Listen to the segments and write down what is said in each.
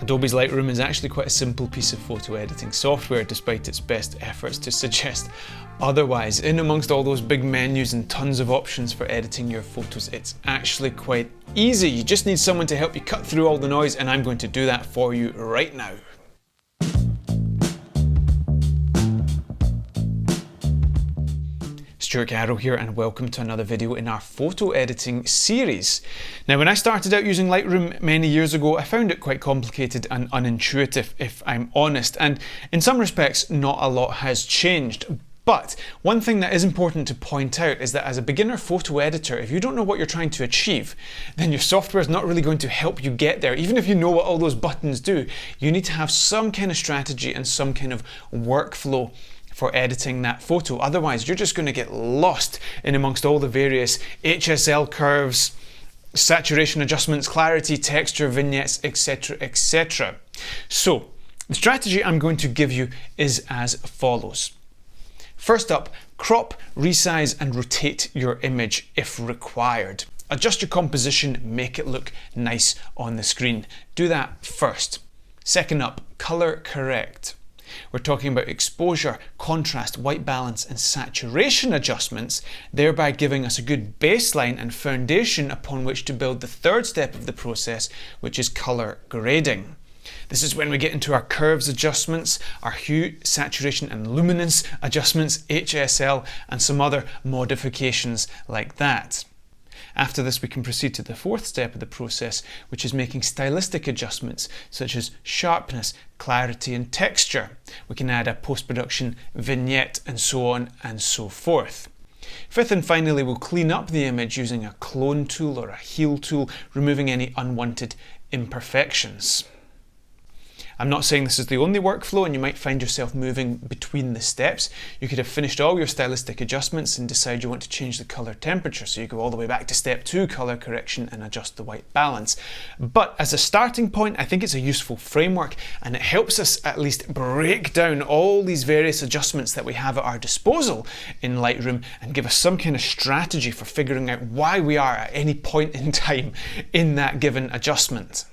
Adobe's Lightroom is actually quite a simple piece of photo editing software, despite its best efforts to suggest otherwise. In amongst all those big menus and tons of options for editing your photos, it's actually quite easy. You just need someone to help you cut through all the noise, and I'm going to do that for you right now. Stewart here, and welcome to another video in our photo editing series. Now, when I started out using Lightroom many years ago, I found it quite complicated and unintuitive, if I'm honest, and in some respects not a lot has changed. But one thing that is important to point out is that as a beginner photo editor, if you don't know what you're trying to achieve, then your software is not really going to help you get there. Even if you know what all those buttons do, you need to have some kind of strategy and some kind of workflow for editing that photo. Otherwise, you're just going to get lost in amongst all the various HSL curves, saturation adjustments, clarity, texture, vignettes, etc., etc. So, the strategy I'm going to give you is as follows. First up, crop, resize, and rotate your image if required. Adjust your composition, make it look nice on the screen. Do that first. Second up, color correct. We're talking about exposure, contrast, white balance, and saturation adjustments, thereby giving us a good baseline and foundation upon which to build the third step of the process, which is color grading. This is when we get into our curves adjustments, our hue, saturation, and luminance adjustments, HSL, and some other modifications like that. After this, we can proceed to the fourth step of the process, which is making stylistic adjustments such as sharpness, clarity, and texture. We can add a post-production vignette and so on and so forth. Fifth and finally, we'll clean up the image using a clone tool or a heal tool, removing any unwanted imperfections. I'm not saying this is the only workflow and you might find yourself moving between the steps. You could have finished all your stylistic adjustments and decide you want to change the color temperature, so you go all the way back to step 2, color correction, and adjust the white balance. But as a starting point, I think it's a useful framework, and it helps us at least break down all these various adjustments that we have at our disposal in Lightroom and give us some kind of strategy for figuring out why we are at any point in time in that given adjustment.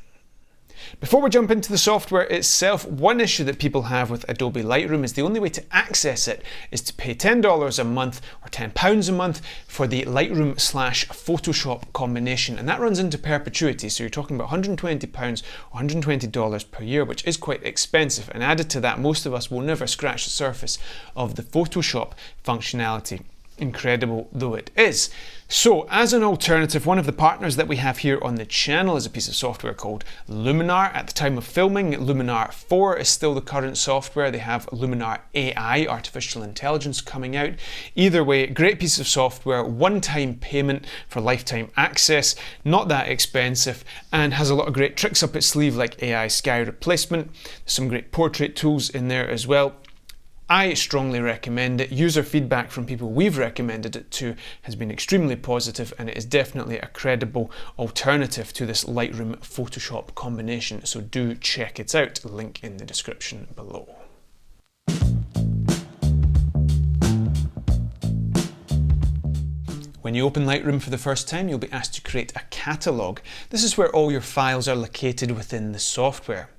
Before we jump into the software itself, one issue that people have with Adobe Lightroom is the only way to access it is to pay $10 a month or £10 a month for the Lightroom/Photoshop combination, and that runs into perpetuity, so you're talking about £120 or $120 per year, which is quite expensive, and added to that, most of us will never scratch the surface of the Photoshop functionality, incredible though it is. So, as an alternative, one of the partners that we have here on the channel is a piece of software called Luminar. At the time of filming, Luminar 4 is still the current software. They have Luminar AI, artificial intelligence, coming out. Either way, great piece of software, one-time payment for lifetime access, not that expensive, and has a lot of great tricks up its sleeve like AI sky replacement. There's some great portrait tools in there as well. I strongly recommend it. User feedback from people we've recommended it to has been extremely positive, and it is definitely a credible alternative to this Lightroom Photoshop combination, so do check it out. Link in the description below. When you open Lightroom for the first time, you'll be asked to create a catalogue. This is where all your files are located within the software.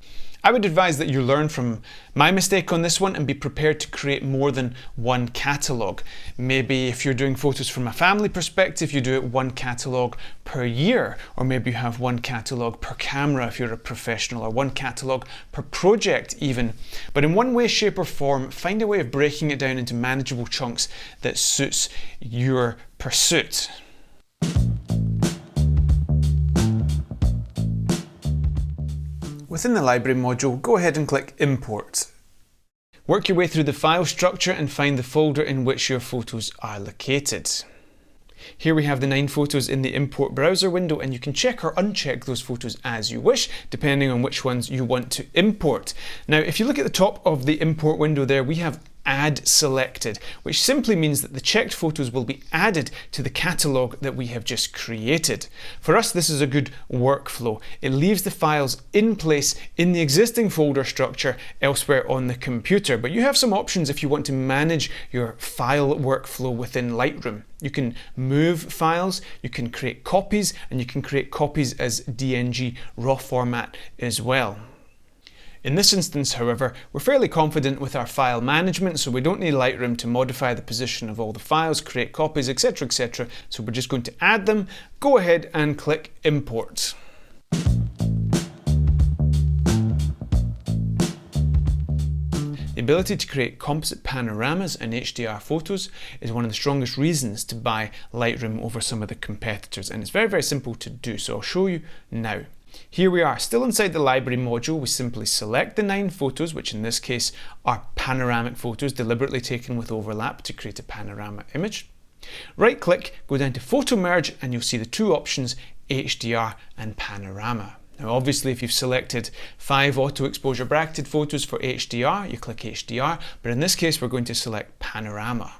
I would advise that you learn from my mistake on this one and be prepared to create more than one catalogue. Maybe if you're doing photos from a family perspective, you do it one catalogue per year, or maybe you have one catalogue per camera if you're a professional, or one catalogue per project even. But in one way, shape or form, find a way of breaking it down into manageable chunks that suits your pursuit. Within the library module, go ahead and click Import. Work your way through the file structure and find the folder in which your photos are located. Here we have the 9 photos in the import browser window, and you can check or uncheck those photos as you wish, depending on which ones you want to import. Now, if you look at the top of the import window there, we have Add Selected, which simply means that the checked photos will be added to the catalogue that we have just created. For us, this is a good workflow. It leaves the files in place in the existing folder structure elsewhere on the computer, but you have some options if you want to manage your file workflow within Lightroom. You can move files, you can create copies, and you can create copies as DNG RAW format as well. In this instance, however, we're fairly confident with our file management, so we don't need Lightroom to modify the position of all the files, create copies, etc, etc. So we're just going to add them, go ahead and click Import. The ability to create composite panoramas and HDR photos is one of the strongest reasons to buy Lightroom over some of the competitors, and it's very, very simple to do, so I'll show you now. Here we are, still inside the library module. We simply select the 9 photos, which in this case are panoramic photos deliberately taken with overlap to create a panorama image. Right click, go down to Photo Merge, and you'll see the 2 options, HDR and Panorama. Now obviously if you've selected 5 auto exposure bracketed photos for HDR, you click HDR, but in this case we're going to select Panorama.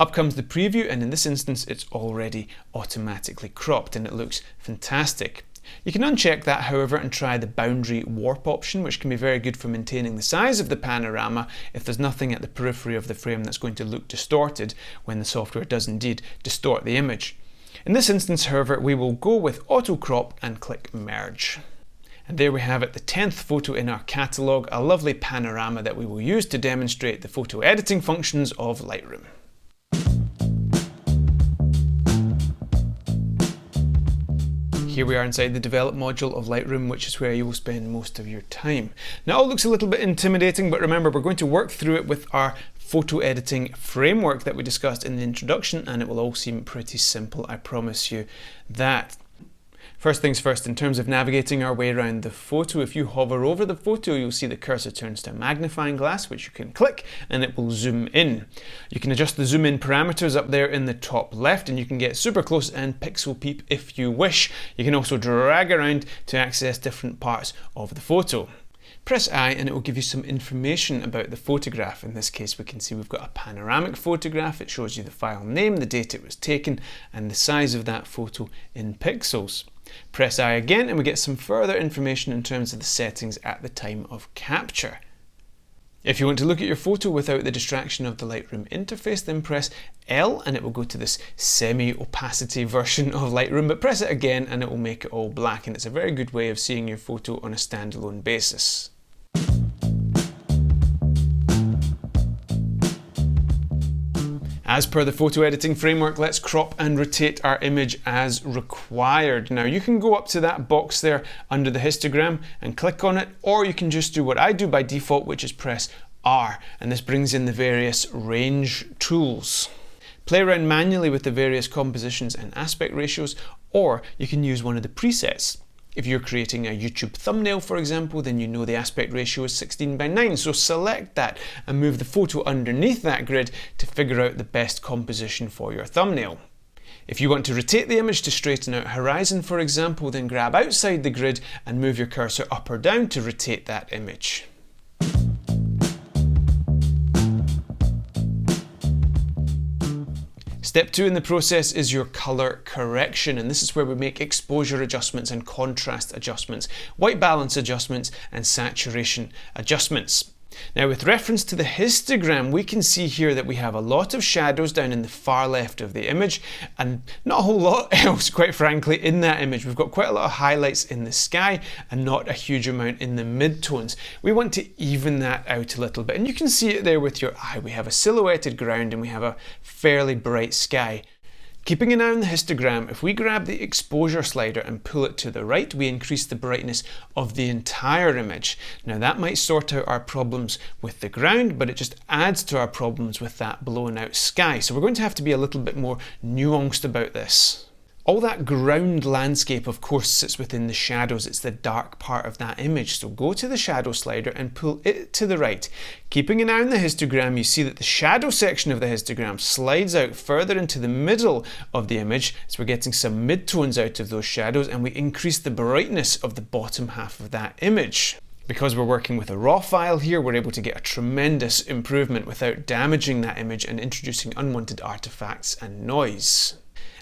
Up comes the preview, and in this instance it's already automatically cropped and it looks fantastic. You can uncheck that, however, and try the boundary warp option, which can be very good for maintaining the size of the panorama if there's nothing at the periphery of the frame that's going to look distorted when the software does indeed distort the image. In this instance, however, we will go with auto crop and click merge. And there we have it, the 10th photo in our catalogue, a lovely panorama that we will use to demonstrate the photo editing functions of Lightroom. Here we are inside the develop module of Lightroom, which is where you will spend most of your time. Now it all looks a little bit intimidating, but remember we're going to work through it with our photo editing framework that we discussed in the introduction, and it will all seem pretty simple, I promise you that. First things first, in terms of navigating our way around the photo, if you hover over the photo, you'll see the cursor turns to a magnifying glass, which you can click and it will zoom in. You can adjust the zoom in parameters up there in the top left, and you can get super close and pixel peep if you wish. You can also drag around to access different parts of the photo. Press I and it will give you some information about the photograph. In this case we can see we've got a panoramic photograph. It shows you the file name, the date it was taken, and the size of that photo in pixels. Press I again and we get some further information in terms of the settings at the time of capture. If you want to look at your photo without the distraction of the Lightroom interface, then press L and it will go to this semi-opacity version of Lightroom, but press it again and it will make it all black, and it's a very good way of seeing your photo on a standalone basis. As per the photo editing framework, let's crop and rotate our image as required. Now you can go up to that box there under the histogram and click on it, or you can just do what I do by default, which is press R, and this brings in the various range tools. Play around manually with the various compositions and aspect ratios, or you can use one of the presets. If you're creating a YouTube thumbnail, for example, then you know the aspect ratio is 16:9, so select that and move the photo underneath that grid to figure out the best composition for your thumbnail. If you want to rotate the image to straighten out horizon, for example, then grab outside the grid and move your cursor up or down to rotate that image. Step 2 in the process is your color correction, and this is where we make exposure adjustments and contrast adjustments, white balance adjustments and saturation adjustments. Now with reference to the histogram, we can see here that we have a lot of shadows down in the far left of the image and not a whole lot else, quite frankly, in that image. We've got quite a lot of highlights in the sky and not a huge amount in the midtones. We want to even that out a little bit, and you can see it there with your eye. We have a silhouetted ground and we have a fairly bright sky. Keeping an eye on the histogram, if we grab the exposure slider and pull it to the right, we increase the brightness of the entire image. Now that might sort out our problems with the ground, but it just adds to our problems with that blown out sky. So we're going to have to be a little bit more nuanced about this. All that ground landscape, of course, sits within the shadows. It's the dark part of that image. So go to the shadow slider and pull it to the right. Keeping an eye on the histogram, you see that the shadow section of the histogram slides out further into the middle of the image. So we're getting some midtones out of those shadows, and we increase the brightness of the bottom half of that image. Because we're working with a raw file here, we're able to get a tremendous improvement without damaging that image and introducing unwanted artifacts and noise.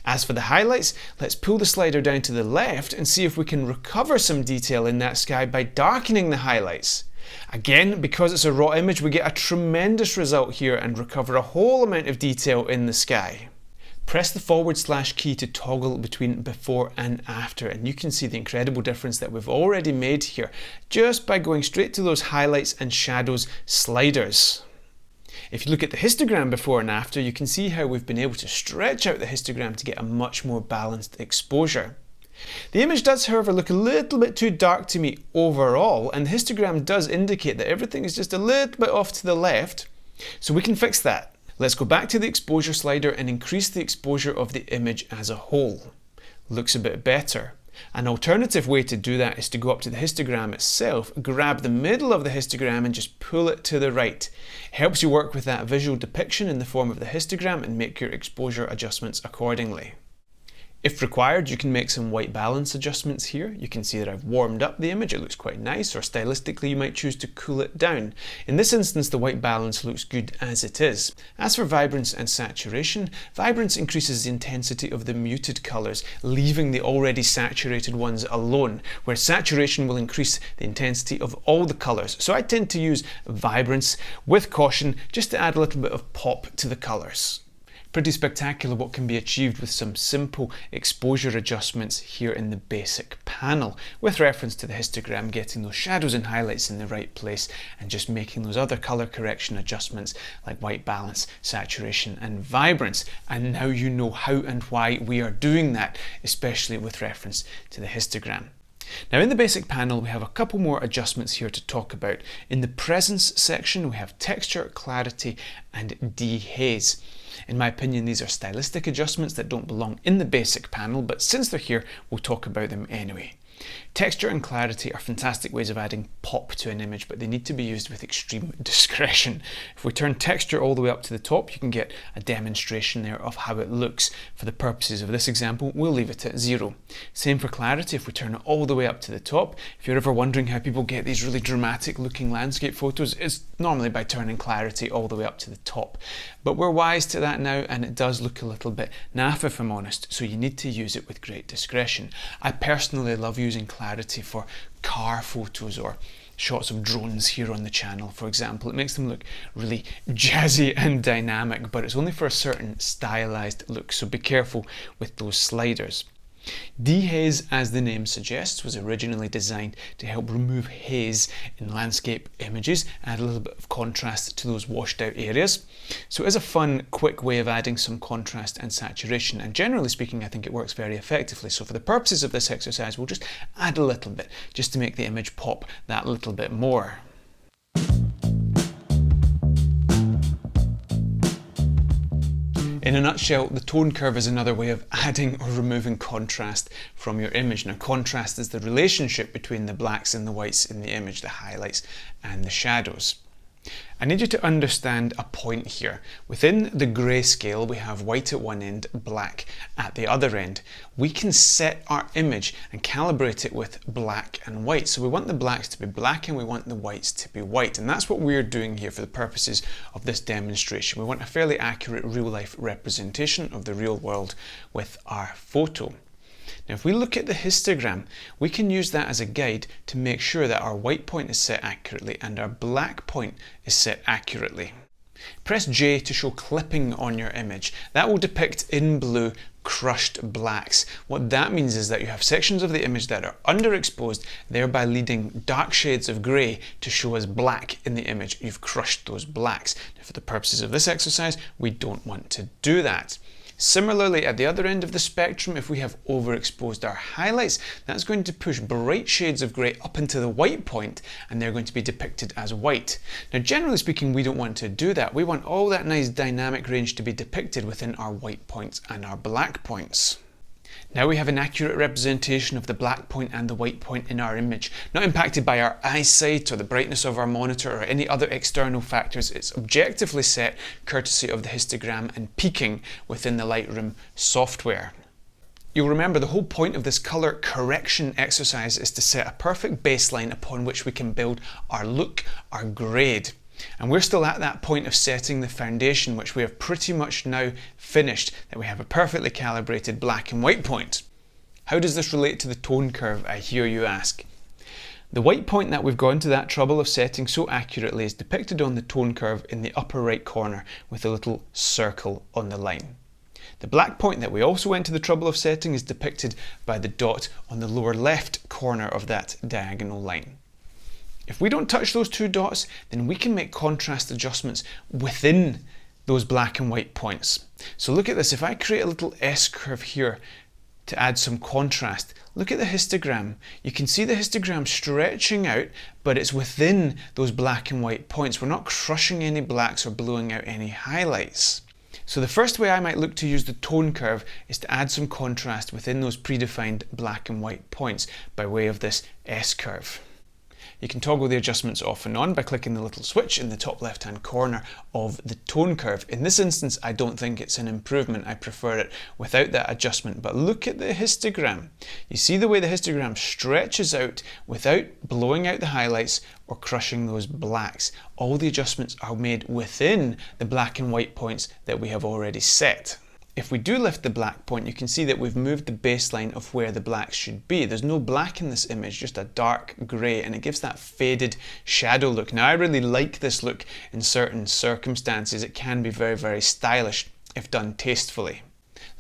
As for the highlights, let's pull the slider down to the left and see if we can recover some detail in that sky by darkening the highlights. Again, because it's a raw image, we get a tremendous result here and recover a whole amount of detail in the sky. Press the / key to toggle between before and after, and you can see the incredible difference that we've already made here just by going straight to those highlights and shadows sliders. If you look at the histogram before and after, you can see how we've been able to stretch out the histogram to get a much more balanced exposure. The image does, however, look a little bit too dark to me overall, and the histogram does indicate that everything is just a little bit off to the left, so we can fix that. Let's go back to the exposure slider and increase the exposure of the image as a whole. Looks a bit better. An alternative way to do that is to go up to the histogram itself, grab the middle of the histogram and just pull it to the right. It helps you work with that visual depiction in the form of the histogram and make your exposure adjustments accordingly. If required, you can make some white balance adjustments here. You can see that I've warmed up the image, it looks quite nice, or stylistically you might choose to cool it down. In this instance, the white balance looks good as it is. As for vibrance and saturation, vibrance increases the intensity of the muted colours, leaving the already saturated ones alone, where saturation will increase the intensity of all the colours. So I tend to use vibrance with caution just to add a little bit of pop to the colours. Pretty spectacular what can be achieved with some simple exposure adjustments here in the basic panel, with reference to the histogram, getting those shadows and highlights in the right place and just making those other colour correction adjustments like white balance, saturation and vibrance. And now you know how and why we are doing that, especially with reference to the histogram. Now in the basic panel we have a couple more adjustments here to talk about. In the presence section we have texture, clarity and dehaze. In my opinion, these are stylistic adjustments that don't belong in the basic panel, but since they're here, we'll talk about them anyway. Texture and clarity are fantastic ways of adding pop to an image, but they need to be used with extreme discretion. If we turn texture all the way up to the top, you can get a demonstration there of how it looks. For the purposes of this example, we'll leave it at 0. Same for clarity. If we turn it all the way up to the top, if you're ever wondering how people get these really dramatic looking landscape photos, it's normally by turning clarity all the way up to the top. But we're wise to that now, and it does look a little bit naff if I'm honest, so you need to use it with great discretion. I personally love using clarity for car photos or shots of drones here on the channel, for example. It makes them look really jazzy and dynamic, but it's only for a certain stylized look, so be careful with those sliders. Dehaze, as the name suggests, was originally designed to help remove haze in landscape images, add a little bit of contrast to those washed out areas. So it is a fun, quick way of adding some contrast and saturation, and generally speaking I think it works very effectively. So for the purposes of this exercise we'll just add a little bit, just to make the image pop that little bit more. In a nutshell, the tone curve is another way of adding or removing contrast from your image. Now, contrast is the relationship between the blacks and the whites in the image, the highlights and the shadows. I need you to understand a point here. Within the grayscale, we have white at one end, black at the other end. We can set our image and calibrate it with black and white. So we want the blacks to be black and we want the whites to be white. And that's what we're doing here for the purposes of this demonstration. We want a fairly accurate real-life representation of the real world with our photo. Now, if we look at the histogram, we can use that as a guide to make sure that our white point is set accurately and our black point is set accurately. Press J to show clipping on your image. That will depict in blue crushed blacks. What that means is that you have sections of the image that are underexposed, thereby leading dark shades of grey to show as black in the image. You've crushed those blacks. Now, for the purposes of this exercise, we don't want to do that. Similarly, at the other end of the spectrum, if we have overexposed our highlights, that's going to push bright shades of grey up into the white point, and they're going to be depicted as white. Now, generally speaking, we don't want to do that. We want all that nice dynamic range to be depicted within our white points and our black points. Now we have an accurate representation of the black point and the white point in our image, not impacted by our eyesight or the brightness of our monitor or any other external factors. It's objectively set courtesy of the histogram and peaking within the Lightroom software. You'll remember the whole point of this colour correction exercise is to set a perfect baseline upon which we can build our look, our grade. And we're still at that point of setting the foundation, which we have pretty much now finished, that we have a perfectly calibrated black and white point. How does this relate to the tone curve, I hear you ask? The white point that we've gone to that trouble of setting so accurately is depicted on the tone curve in the upper right corner with a little circle on the line. The black point that we also went to the trouble of setting is depicted by the dot on the lower left corner of that diagonal line. If we don't touch those two dots, then we can make contrast adjustments within those black and white points. So look at this, if I create a little S-curve here to add some contrast, look at the histogram. You can see the histogram stretching out, but it's within those black and white points. We're not crushing any blacks or blowing out any highlights. So the first way I might look to use the tone curve is to add some contrast within those predefined black and white points by way of this S-curve. You can toggle the adjustments off and on by clicking the little switch in the top left hand corner of the tone curve. In this instance, I don't think it's an improvement. I prefer it without that adjustment. But look at the histogram. You see the way the histogram stretches out without blowing out the highlights or crushing those blacks. All the adjustments are made within the black and white points that we have already set. If we do lift the black point, you can see that we've moved the baseline of where the blacks should be. There's no black in this image, just a dark grey, and it gives that faded shadow look. Now I really like this look in certain circumstances. It can be very, very stylish if done tastefully.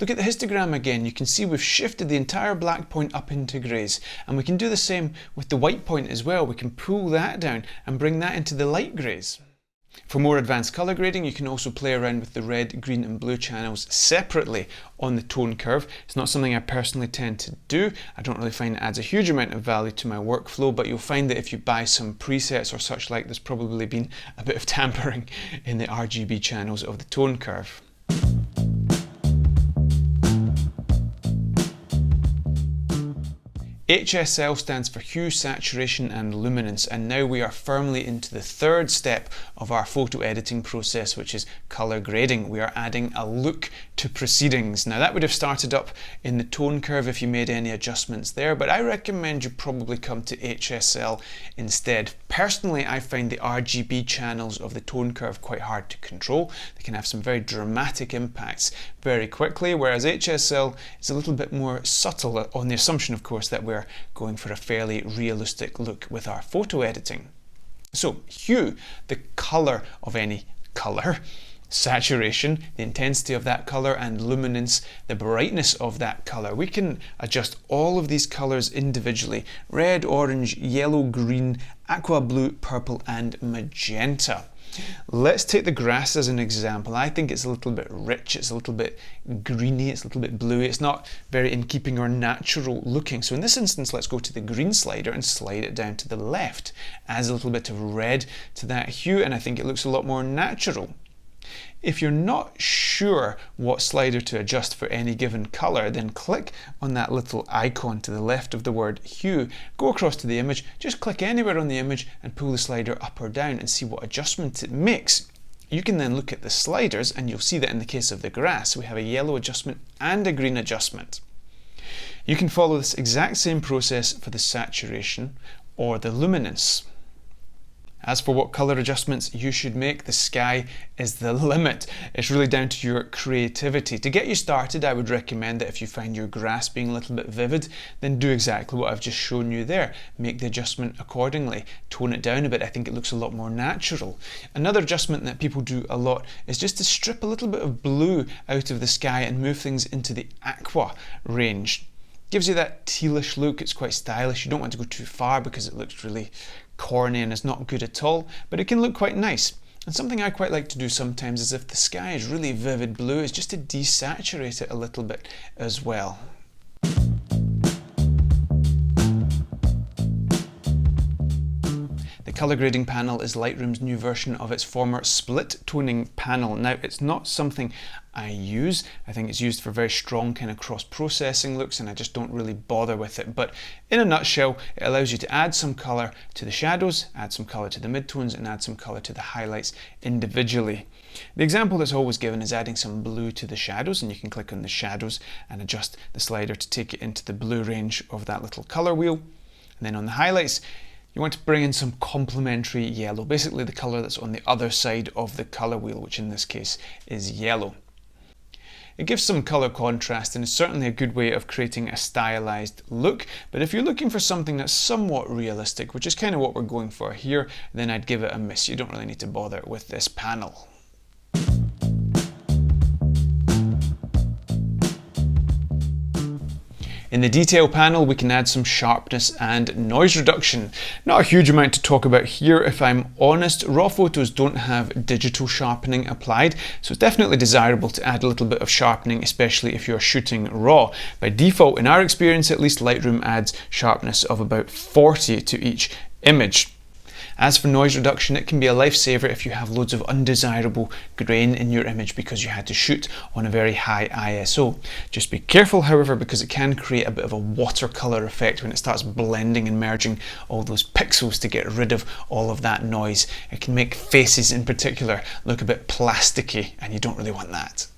Look at the histogram again. You can see we've shifted the entire black point up into greys, and we can do the same with the white point as well. We can pull that down and bring that into the light greys. For more advanced colour grading, you can also play around with the red, green and blue channels separately on the tone curve. It's not something I personally tend to do. I don't really find it adds a huge amount of value to my workflow, but you'll find that if you buy some presets or such like, there's probably been a bit of tampering in the RGB channels of the tone curve. HSL stands for hue, saturation and luminance, and now we are firmly into the third step of our photo editing process, which is colour grading. We are adding a look to proceedings. Now that would have started up in the tone curve if you made any adjustments there, but I recommend you probably come to HSL instead. Personally, I find the RGB channels of the tone curve quite hard to control. They can have some very dramatic impacts very quickly, whereas HSL is a little bit more subtle, on the assumption of course that we're going for a fairly realistic look with our photo editing. So hue, the colour of any colour, saturation, the intensity of that colour, and luminance, the brightness of that colour. We can adjust all of these colours individually: red, orange, yellow, green, aqua blue, purple and magenta. Let's take the grass as an example. I think it's a little bit rich, it's a little bit greeny, it's a little bit bluey, it's not very in keeping or natural looking. So in this instance, let's go to the green slider and slide it down to the left. Adds a little bit of red to that hue, and I think it looks a lot more natural. If you're not sure what slider to adjust for any given colour, then click on that little icon to the left of the word hue, go across to the image, just click anywhere on the image and pull the slider up or down and see what adjustment it makes. You can then look at the sliders and you'll see that in the case of the grass, we have a yellow adjustment and a green adjustment. You can follow this exact same process for the saturation or the luminance. As for what colour adjustments you should make, the sky is the limit. It's really down to your creativity. To get you started, I would recommend that if you find your grass being a little bit vivid, then do exactly what I've just shown you there. Make the adjustment accordingly. Tone it down a bit. I think it looks a lot more natural. Another adjustment that people do a lot is just to strip a little bit of blue out of the sky and move things into the aqua range. Gives you that tealish look. It's quite stylish. You don't want to go too far because it looks really corny and is not good at all, but it can look quite nice. And something I quite like to do sometimes is if the sky is really vivid blue, is just to desaturate it a little bit as well. The colour grading panel is Lightroom's new version of its former split toning panel. Now, it's not something I use. I think it's used for very strong kind of cross-processing looks and I just don't really bother with it. But in a nutshell, it allows you to add some colour to the shadows, add some colour to the midtones and add some colour to the highlights individually. The example that's always given is adding some blue to the shadows, and you can click on the shadows and adjust the slider to take it into the blue range of that little colour wheel. And then on the highlights, you want to bring in some complementary yellow, basically the colour that's on the other side of the colour wheel, which in this case is yellow. It gives some colour contrast and is certainly a good way of creating a stylized look, but if you're looking for something that's somewhat realistic, which is kind of what we're going for here, then I'd give it a miss. You don't really need to bother with this panel. In the detail panel, we can add some sharpness and noise reduction. Not a huge amount to talk about here, if I'm honest. RAW photos don't have digital sharpening applied, so it's definitely desirable to add a little bit of sharpening, especially if you're shooting RAW. By default, in our experience at least, Lightroom adds sharpness of about 40 to each image. As for noise reduction, it can be a lifesaver if you have loads of undesirable grain in your image because you had to shoot on a very high ISO. Just be careful, however, because it can create a bit of a watercolor effect when it starts blending and merging all those pixels to get rid of all of that noise. It can make faces in particular look a bit plasticky, and you don't really want that.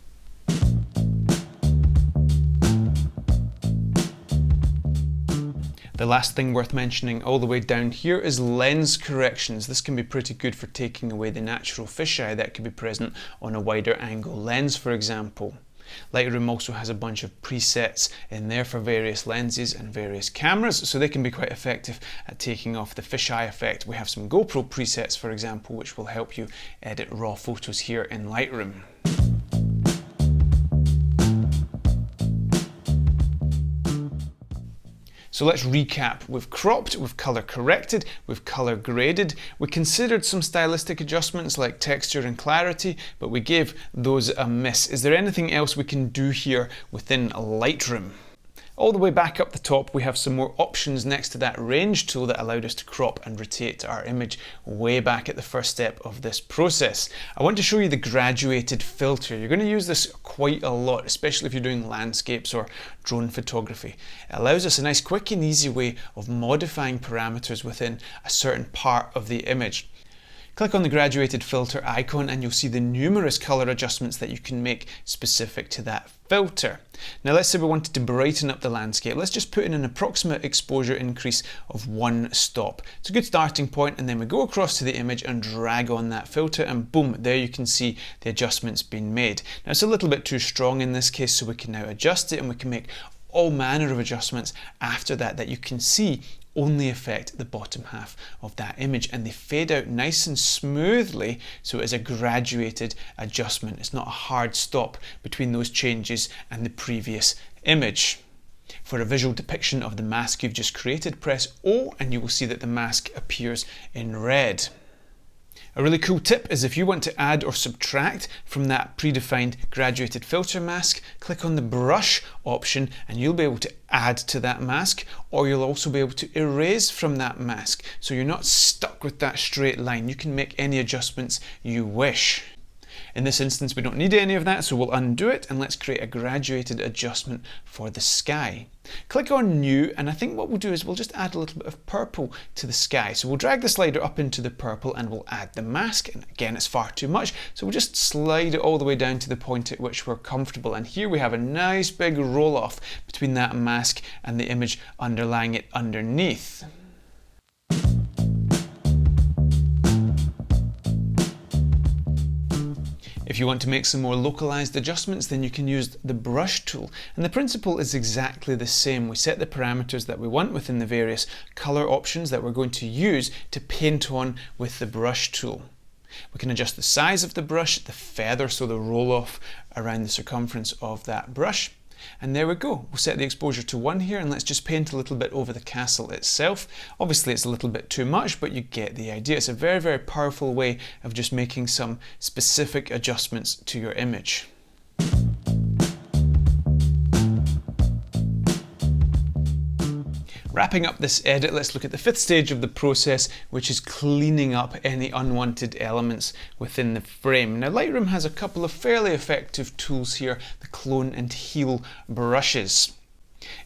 The last thing worth mentioning all the way down here is lens corrections. This can be pretty good for taking away the natural fisheye that could be present on a wider angle lens, for example. Lightroom also has a bunch of presets in there for various lenses and various cameras, so they can be quite effective at taking off the fisheye effect. We have some GoPro presets, for example, which will help you edit RAW photos here in Lightroom. So let's recap. We've cropped, we've color corrected, we've color graded. We considered some stylistic adjustments like texture and clarity, but we gave those a miss. Is there anything else we can do here within Lightroom? All the way back up the top, we have some more options next to that range tool that allowed us to crop and rotate our image way back at the first step of this process. I want to show you the graduated filter. You're going to use this quite a lot, especially if you're doing landscapes or drone photography. It allows us a nice quick and easy way of modifying parameters within a certain part of the image. Click on the graduated filter icon and you'll see the numerous color adjustments that you can make specific to that filter. Now let's say we wanted to brighten up the landscape. Let's just put in an approximate exposure increase of 1 stop. It's a good starting point, and then we go across to the image and drag on that filter, and boom, there you can see the adjustments being made. Now it's a little bit too strong in this case, so we can now adjust it, and we can make all manner of adjustments after that you can see only affect the bottom half of that image, and they fade out nice and smoothly, so it is a graduated adjustment. It's not a hard stop between those changes and the previous image. For a visual depiction of the mask you've just created, press O and you will see that the mask appears in red. A really cool tip is if you want to add or subtract from that predefined graduated filter mask, click on the brush option and you'll be able to add to that mask, or you'll also be able to erase from that mask, so you're not stuck with that straight line. You can make any adjustments you wish. In this instance, we don't need any of that, so we'll undo it and let's create a graduated adjustment for the sky. Click on New, and I think what we'll do is we'll just add a little bit of purple to the sky. So we'll drag the slider up into the purple and we'll add the mask, and again it's far too much, so we'll just slide it all the way down to the point at which we're comfortable, and here we have a nice big roll off between that mask and the image underlying it underneath. If you want to make some more localized adjustments, then you can use the brush tool, and the principle is exactly the same. We set the parameters that we want within the various color options that we're going to use to paint on with the brush tool. We can adjust the size of the brush, the feather, so the roll off around the circumference of that brush. And there we go. We'll set the exposure to 1 here, and let's just paint a little bit over the castle itself. Obviously it's a little bit too much, but you get the idea. It's a very, very powerful way of just making some specific adjustments to your image. Wrapping up this edit, let's look at the 5th stage of the process, which is cleaning up any unwanted elements within the frame. Now Lightroom has a couple of fairly effective tools here, the clone and heal brushes.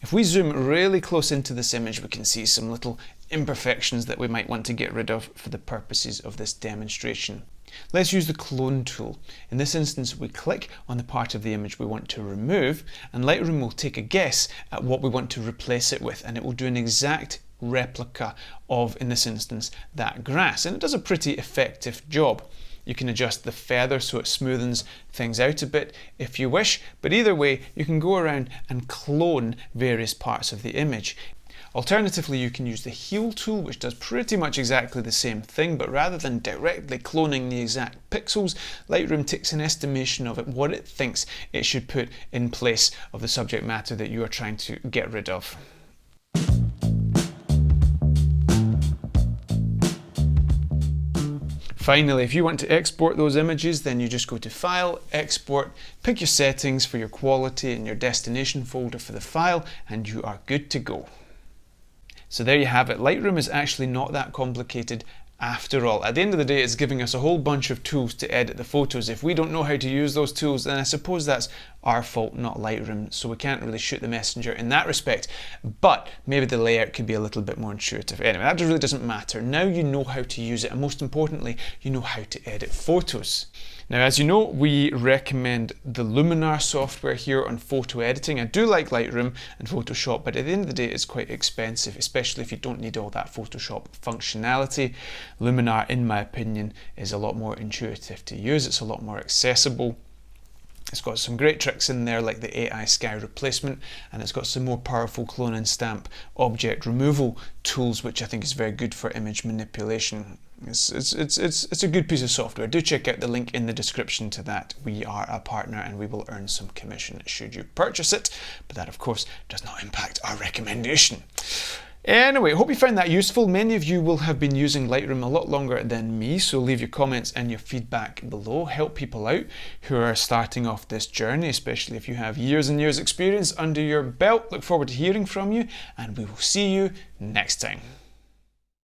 If we zoom really close into this image, we can see some little imperfections that we might want to get rid of for the purposes of this demonstration. Let's use the clone tool. In this instance, we click on the part of the image we want to remove, and Lightroom will take a guess at what we want to replace it with, and it will do an exact replica of, in this instance, that grass, and it does a pretty effective job. You can adjust the feather so it smoothens things out a bit if you wish, but either way, you can go around and clone various parts of the image. Alternatively, you can use the heal tool, which does pretty much exactly the same thing, but rather than directly cloning the exact pixels, Lightroom takes an estimation of what it thinks it should put in place of the subject matter that you are trying to get rid of. Finally, if you want to export those images, then you just go to File, Export, pick your settings for your quality and your destination folder for the file, and you are good to go. So there you have it. Lightroom is actually not that complicated after all. At the end of the day, it's giving us a whole bunch of tools to edit the photos. If we don't know how to use those tools, then I suppose that's our fault, not Lightroom, so we can't really shoot the messenger in that respect. But maybe the layout could be a little bit more intuitive. Anyway, that really doesn't matter. Now you know how to use it, and most importantly, you know how to edit photos. Now, as you know, we recommend the Luminar software here on photo editing. I do like Lightroom and Photoshop, but at the end of the day, it's quite expensive, especially if you don't need all that Photoshop functionality. Luminar, in my opinion, is a lot more intuitive to use. It's a lot more accessible. It's got some great tricks in there like the AI sky replacement, and it's got some more powerful clone and stamp object removal tools, which I think is very good for image manipulation. It's a good piece of software. Do check out the link in the description to that. We are a partner and we will earn some commission should you purchase it, but that of course does not impact our recommendation. Anyway, hope you found that useful. Many of you will have been using Lightroom a lot longer than me, so leave your comments and your feedback below. Help people out who are starting off this journey, especially if you have years and years experience under your belt. Look forward to hearing from you, and we will see you next time.